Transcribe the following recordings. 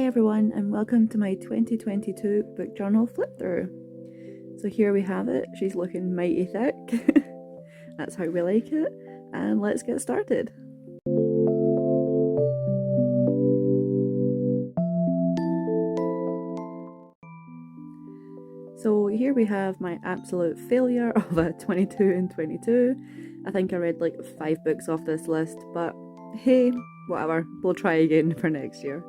Hi everyone, and welcome to my 2022 book journal flip through. So here we have it. She's looking mighty thick. That's how we like it, and let's get started. So here we have my absolute failure of a 22 and 22. I think I read like 5 books off this list, but hey, whatever, we'll try again for next year.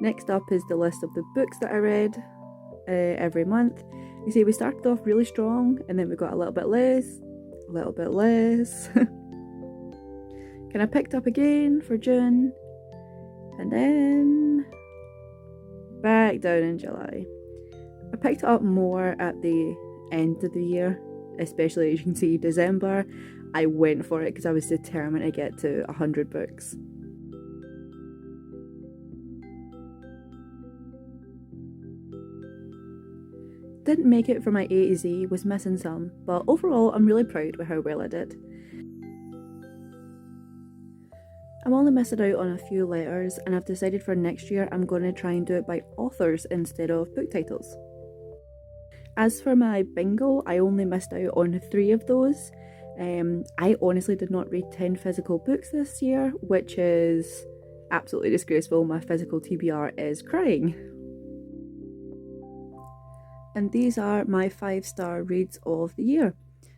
Next up is the list of the books that I read every month. You see, we started off really strong and then we got a little bit less. Kind of picked up again for June and then back down in July. I picked it up more at the end of the year, especially as you can see December. I went for it because I was determined to get to 100 books. Didn't make it for my A to Z, was missing some, but overall I'm really proud with how well I did. I'm only missing out on a few letters, and I've decided for next year I'm going to try and do it by authors instead of book titles. As for my bingo, I only missed out on 3 of those. I honestly did not read 10 physical books this year, which is absolutely disgraceful. My physical TBR is crying. And these are my 5-star reads of the year.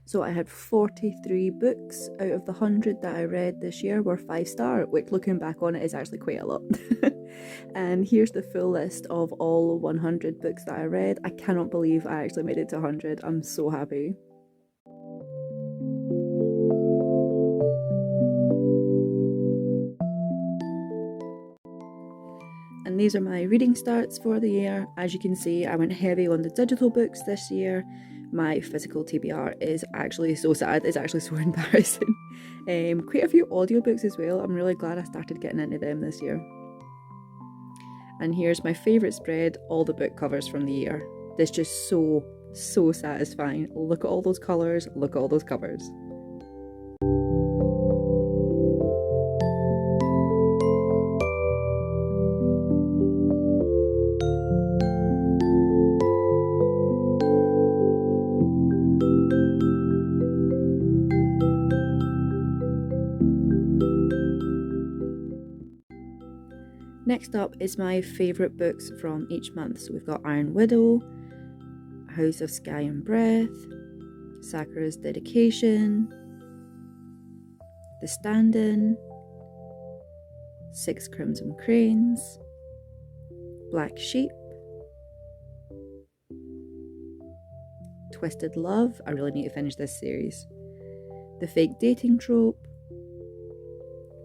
So I had 43 books out of the 100 that I read this year were 5-star, which looking back on it is actually quite a lot. And here's the full list of all 100 books that I read. I cannot believe I actually made it to 100. I'm so happy. And these are my reading starts for the year. As you can see, I went heavy on the digital books this year. My physical TBR is actually so sad. It's actually so embarrassing. Quite a few audiobooks as well. I'm really glad I started getting into them this year. And here's my favourite spread, all the book covers from the year. This is just so satisfying. Look at all those colours, look at all those covers. Next up is my favourite books from each month. So we've got Iron Widow, House of Sky and Breath, Sakura's Dedication, The Stand-In, 6 Crimson Cranes, Black Sheep, Twisted Love, I really need to finish this series, The Fake Dating Trope,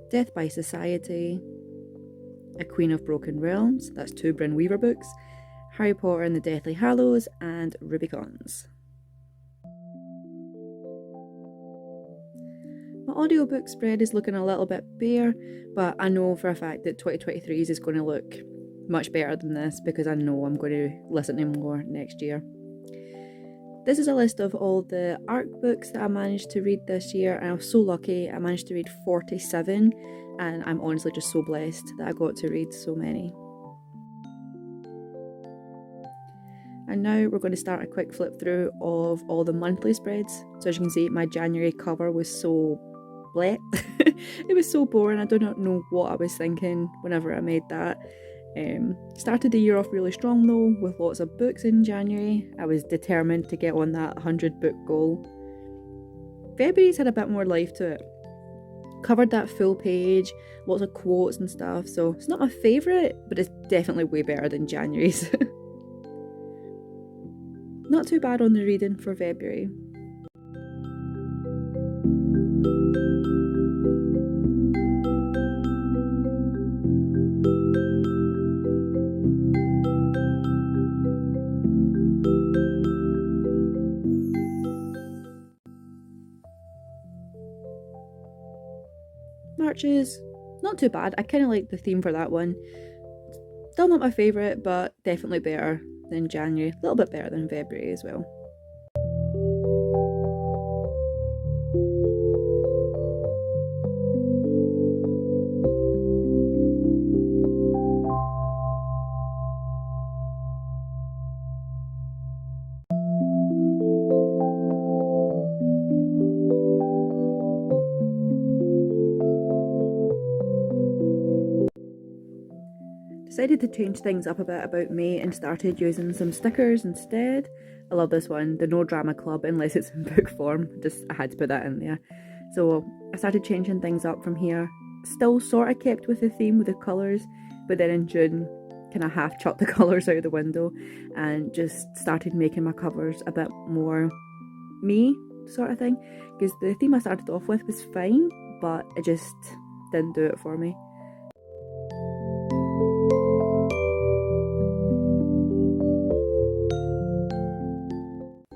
Death by Society, A Queen of Broken Realms, that's 2 Bryn Weaver books, Harry Potter and the Deathly Hallows, and Rubicons. My audiobook spread is looking a little bit bare, but I know for a fact that 2023's is going to look much better than this because I know I'm going to listen to more next year. This is a list of all the ARC books that I managed to read this year, and I was so lucky. I managed to read 47, and I'm honestly just so blessed that I got to read so many. And now we're going to start a quick flip through of all the monthly spreads. So as you can see, my January cover was so bleh. It was so boring. I do not know what I was thinking whenever I made that. Started the year off really strong though, with lots of books in January. I was determined to get on that 100 book goal. February's had a bit more life to it. Covered that full page, lots of quotes and stuff, so it's not my favourite, but it's definitely way better than January's. Not too bad on the reading for February. March is not too bad. I kind of like the theme for that one. Still not my favourite, but definitely better than January. A little bit better than February as well. decided to change things up a bit about May and started using some stickers instead. I love this one, the No Drama Club, unless it's in book form. I had to put that in there. So I started changing things up from here. Still sort of kept with the theme with the colours, but then in June kind of half chucked the colours out the window and just started making my covers a bit more me sort of thing, because the theme I started off with was fine, but it just didn't do it for me.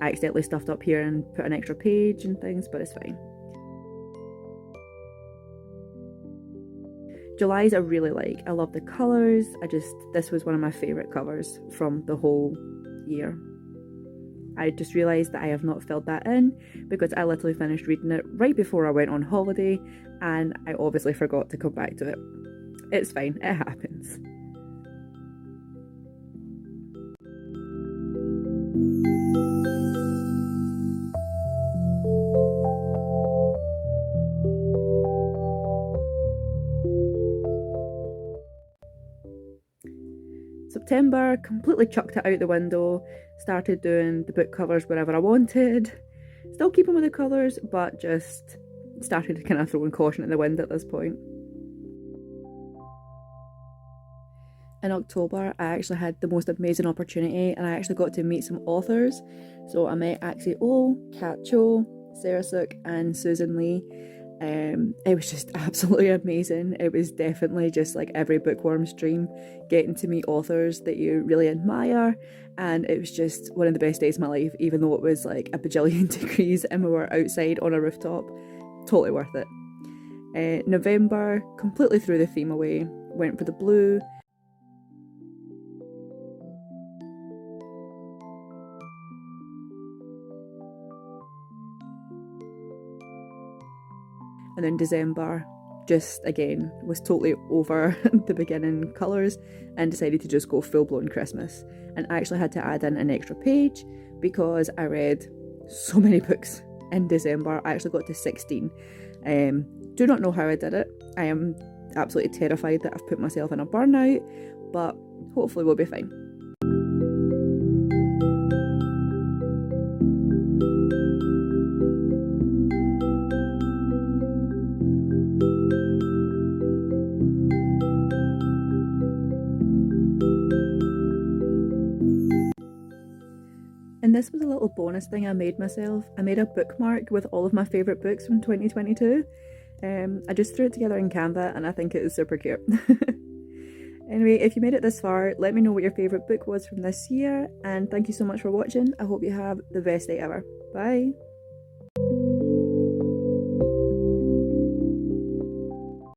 I accidentally stuffed up here and put an extra page and things, but it's fine. July's I really like. I love the colours. This was one of my favourite covers from the whole year. I just realised that I have not filled that in because I literally finished reading it right before I went on holiday and I obviously forgot to come back to it. It's fine, it happens. September, completely chucked it out the window, started doing the book covers wherever I wanted, still keeping with the colours, but just started kind of throwing caution at the wind at this point. In October, I actually had the most amazing opportunity and I actually got to meet some authors. So I met Axie O, Kat Cho, Sarah Sook and Susan Lee. It was just absolutely amazing. It was definitely just like every bookworm's dream, getting to meet authors that you really admire, and it was just one of the best days of my life, even though it was like a bajillion degrees and we were outside on a rooftop. Totally worth it. November, completely threw the theme away, went for the blue. And then December, just again, was totally over the beginning colours and decided to just go full-blown Christmas. And I actually had to add in an extra page because I read so many books in December. I actually got to 16. Do not know how I did it. I am absolutely terrified that I've put myself in a burnout, but hopefully we'll be fine. And this was a little bonus thing I made myself. I made a bookmark with all of my favourite books from 2022. I just threw it together in Canva and I think it is super cute. Anyway, if you made it this far, let me know what your favourite book was from this year, and thank you so much for watching. I hope you have the best day ever. Bye!